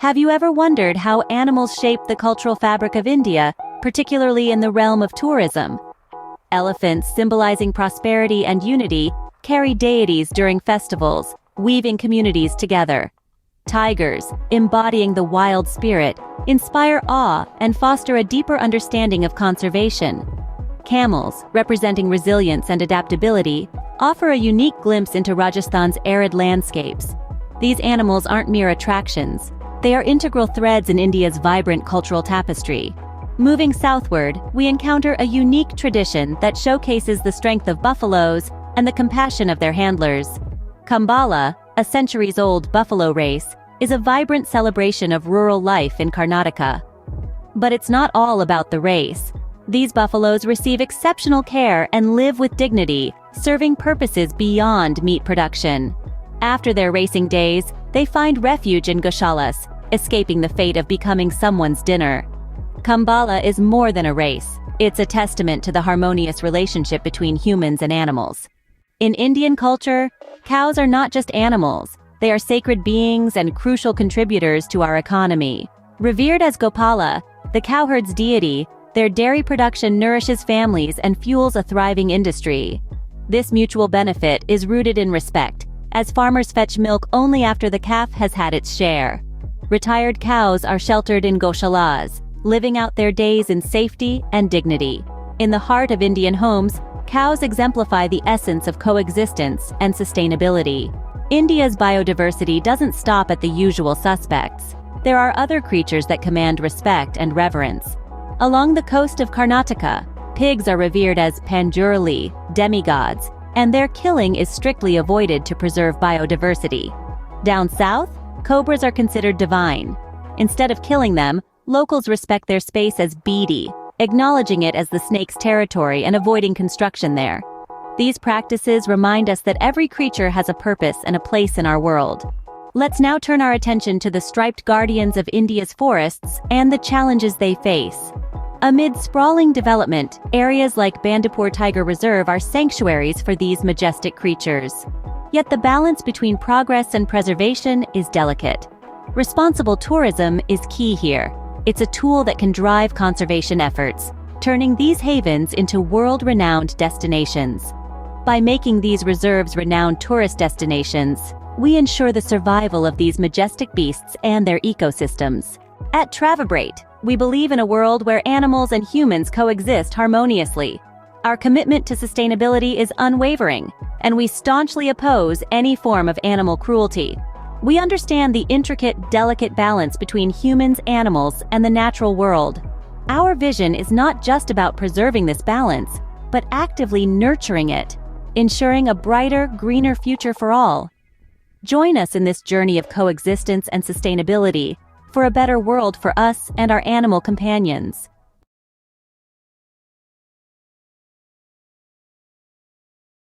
Have you ever wondered how animals shape the cultural fabric of India, particularly in the realm of tourism? Elephants, symbolizing prosperity and unity, carry deities during festivals, weaving communities together. Tigers, embodying the wild spirit, inspire awe and foster a deeper understanding of conservation. Camels, representing resilience and adaptability, offer a unique glimpse into Rajasthan's arid landscapes. These animals aren't mere attractions. They are integral threads in India's vibrant cultural tapestry. Moving southward, we encounter a unique tradition that showcases the strength of buffaloes and the compassion of their handlers. Kambala, a centuries-old buffalo race, is a vibrant celebration of rural life in Karnataka. But it's not all about the race. These buffaloes receive exceptional care and live with dignity, serving purposes beyond meat production. After their racing days, they find refuge in goshalas, escaping the fate of becoming someone's dinner. Kambala is more than a race. It's a testament to the harmonious relationship between humans and animals. In Indian culture, cows are not just animals. They are sacred beings and crucial contributors to our economy. Revered as Gopala, the cowherd's deity, their dairy production nourishes families and fuels a thriving industry. This mutual benefit is rooted in respect, as farmers fetch milk only after the calf has had its share. Retired cows are sheltered in goshalas, living out their days in safety and dignity. In the heart of Indian homes, cows exemplify the essence of coexistence and sustainability. India's biodiversity doesn't stop at the usual suspects. There are other creatures that command respect and reverence. Along the coast of Karnataka, pigs are revered as Panjurali, demigods, and their killing is strictly avoided to preserve biodiversity. Down south, cobras are considered divine. Instead of killing them, locals respect their space as beedi, acknowledging it as the snake's territory and avoiding construction there. These practices remind us that every creature has a purpose and a place in our world. Let's now turn our attention to the striped guardians of India's forests and the challenges they face. Amid sprawling development, areas like Bandipur Tiger Reserve are sanctuaries for these majestic creatures. Yet the balance between progress and preservation is delicate. Responsible tourism is key here. It's a tool that can drive conservation efforts, turning these havens into world-renowned destinations. By making these reserves renowned tourist destinations, we ensure the survival of these majestic beasts and their ecosystems. At Travebrate, we believe in a world where animals and humans coexist harmoniously. Our commitment to sustainability is unwavering, and we staunchly oppose any form of animal cruelty. We understand the intricate, delicate balance between humans, animals, and the natural world. Our vision is not just about preserving this balance, but actively nurturing it, ensuring a brighter, greener future for all. Join us in this journey of coexistence and sustainability for a better world for us and our animal companions.